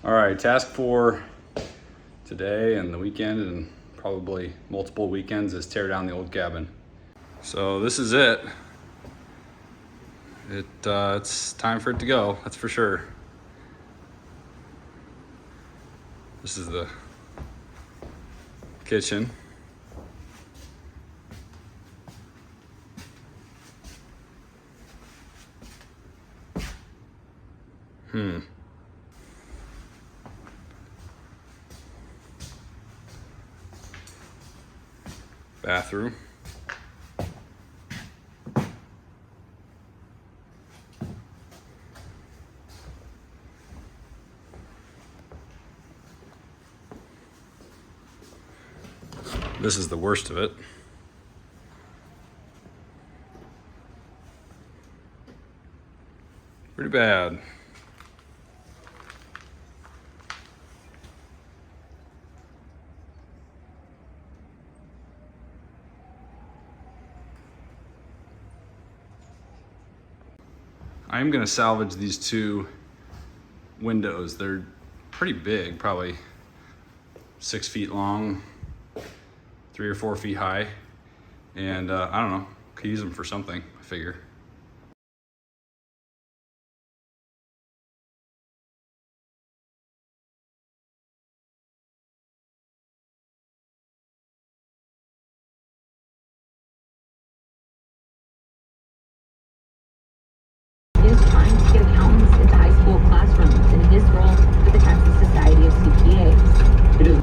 All right, task for today and the weekend and probably multiple weekends is tear down the old cabin. So this is it. It's time for it to go, that's for sure. This is the kitchen. Bathroom. This is the worst of it. Pretty bad. I am gonna salvage these two windows. They're pretty big, probably 6 feet long, 3 or 4 feet high. And I don't know, could use them for something, I figure. Is trying to get accountants into high school classrooms in his role with the Texas Society of CPAs. It is.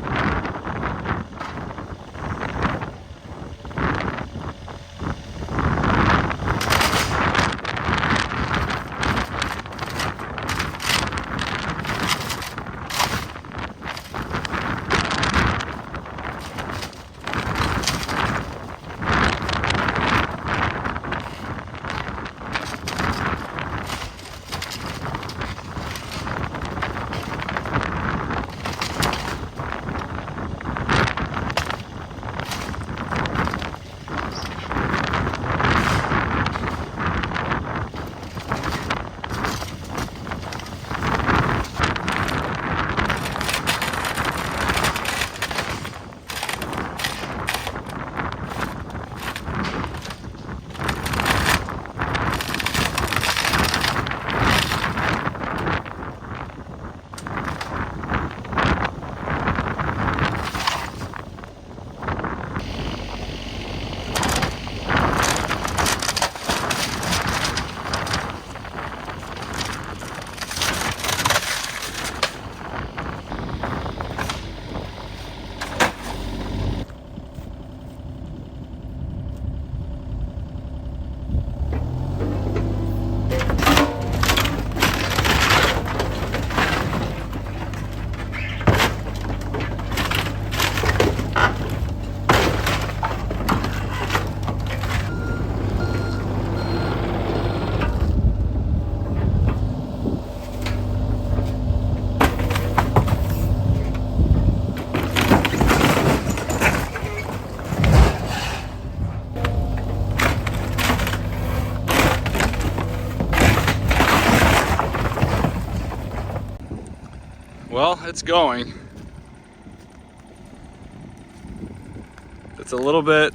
Well, it's going. It's a little bit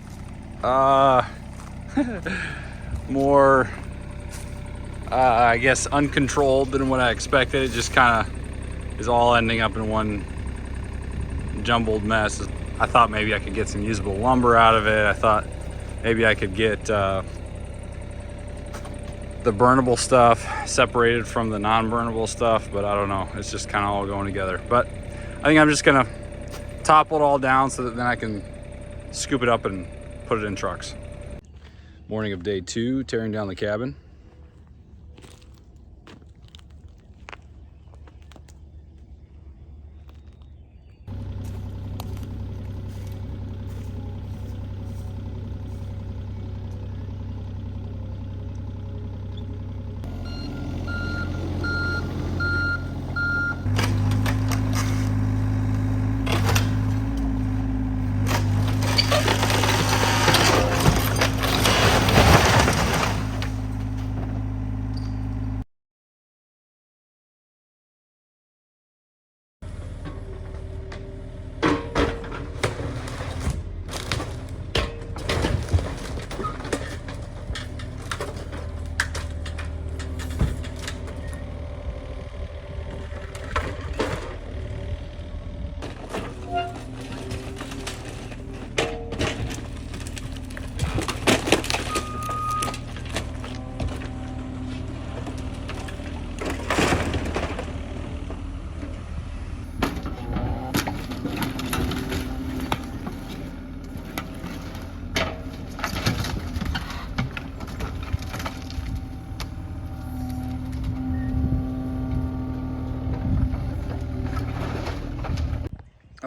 more I guess uncontrolled than what I expected. It just kind of is all ending up in one jumbled mess. I thought maybe I could get some usable lumber out of it. I thought maybe I could get the burnable stuff separated from the non-burnable stuff, but I don't know. It's just kind of all going together. But I think I'm just gonna topple it all down so that then I can scoop it up and put it in trucks. Morning of day 2, tearing down the cabin.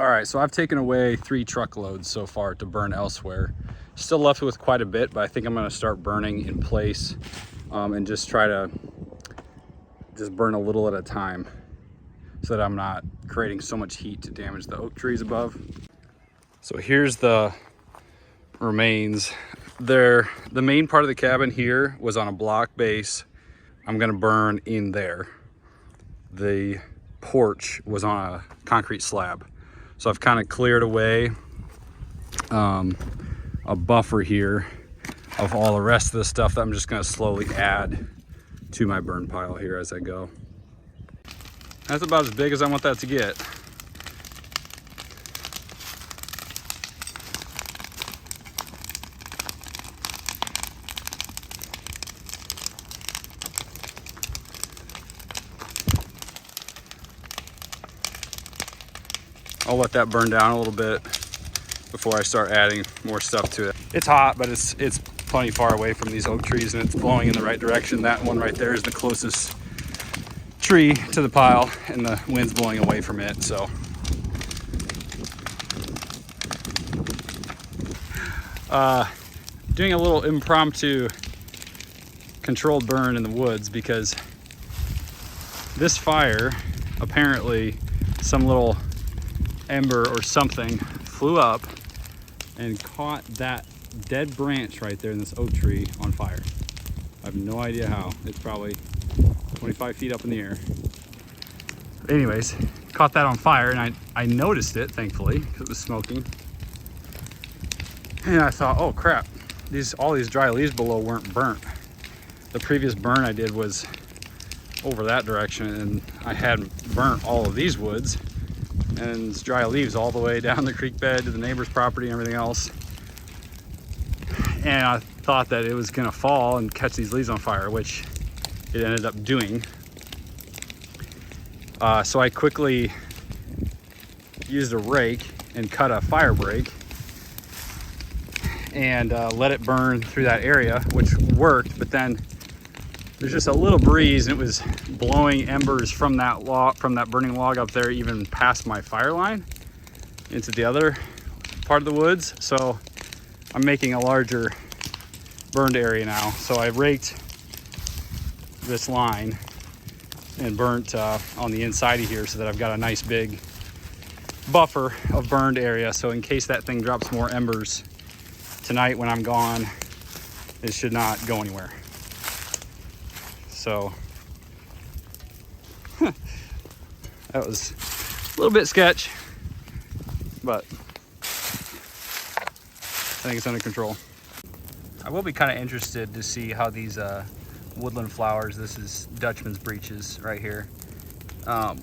All right, so I've taken away 3 truckloads so far to burn elsewhere. Still left with quite a bit, but I think I'm gonna start burning in place and just try to just burn a little at a time so that I'm not creating so much heat to damage the oak trees above. So here's the remains. The main part of the cabin here was on a block base. I'm gonna burn in there. The porch was on a concrete slab. So I've kind of cleared away a buffer here of all the rest of the stuff that I'm just gonna slowly add to my burn pile here as I go. That's about as big as I want that to get. I'll let that burn down a little bit before I start adding more stuff to it. It's hot, but it's plenty far away from these oak trees and it's blowing in the right direction. That one right there is the closest tree to the pile and the wind's blowing away from it, so. Doing a little impromptu controlled burn in the woods because this fire, apparently some little ember or something flew up and caught that dead branch right there in this oak tree on fire. I have no idea how. It's probably 25 feet up in the air. Anyways, caught that on fire and I noticed it, thankfully, because it was smoking. And I thought, oh crap, all these dry leaves below weren't burnt. The previous burn I did was over that direction and I had burnt all of these woods and it's dry leaves all the way down the creek bed to the neighbor's property and everything else. And I thought that it was gonna fall and catch these leaves on fire, which it ended up doing. So I quickly used a rake and cut a fire break and let it burn through that area, which worked, but then there's just a little breeze and it was blowing embers from that burning log up there even past my fire line into the other part of the woods. So I'm making a larger burned area now. So I raked this line and burnt on the inside of here so that I've got a nice big buffer of burned area. So in case that thing drops more embers tonight when I'm gone, it should not go anywhere. So that was a little bit sketch, but I think it's under control. I will be kind of interested to see how these woodland flowers, this is Dutchman's breeches right here,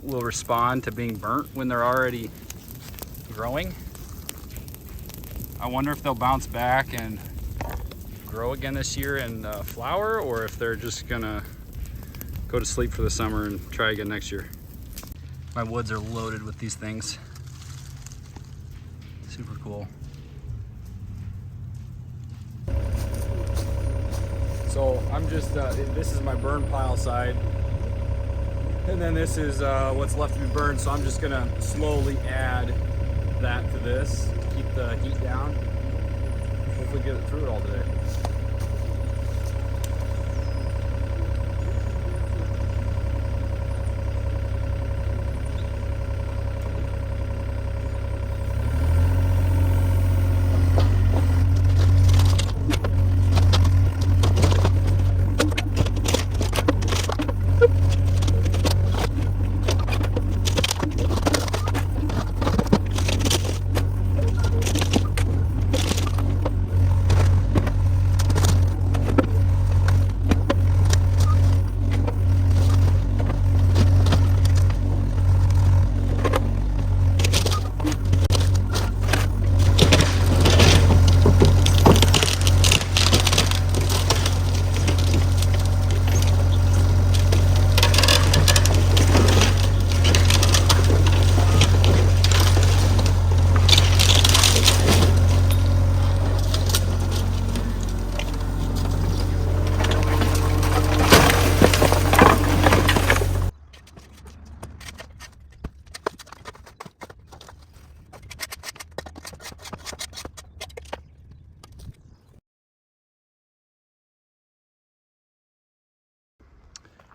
will respond to being burnt when they're already growing. I wonder if they'll bounce back and grow again this year and flower, or if they're just gonna go to sleep for the summer and try again next year. My woods are loaded with these things. Super cool. So I'm just, this is my burn pile side. And then this is what's left to be burned. So I'm just gonna slowly add that to this to keep the heat down. Hopefully get it through it all today.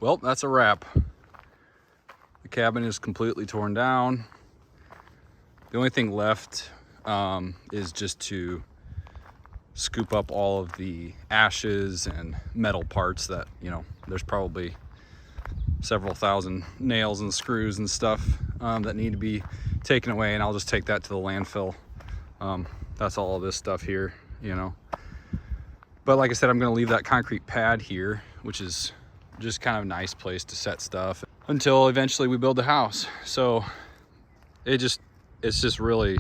well, that's a wrap. The cabin is completely torn down. The only thing left is just to scoop up all of the ashes and metal parts that, you know, there's probably several thousand nails and screws and stuff that need to be taken away, and I'll just take that to the landfill. That's all of this stuff here, you know. But like I said, I'm gonna leave that concrete pad here, which is just kind of a nice place to set stuff until eventually we build the house. So it's just really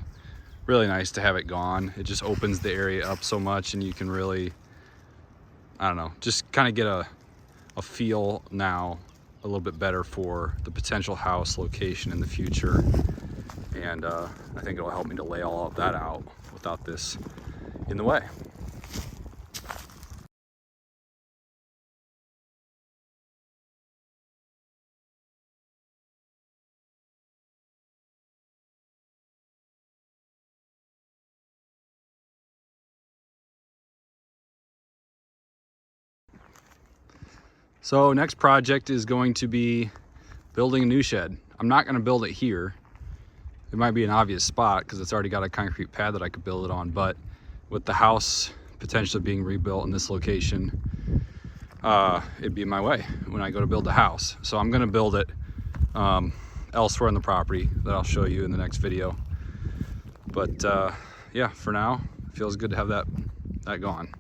nice to have it gone. It just opens the area up so much, and you can really, I don't know, just kind of get a feel now a little bit better for the potential house location in the future. And I think it'll help me to lay all of that out without this in the way. So next project is going to be building a new shed. I'm not going to build it here. It might be an obvious spot because it's already got a concrete pad that I could build it on, but with the house potentially being rebuilt in this location, it'd be in my way when I go to build the house. So I'm going to build it elsewhere on the property that I'll show you in the next video. But yeah, for now, it feels good to have that gone.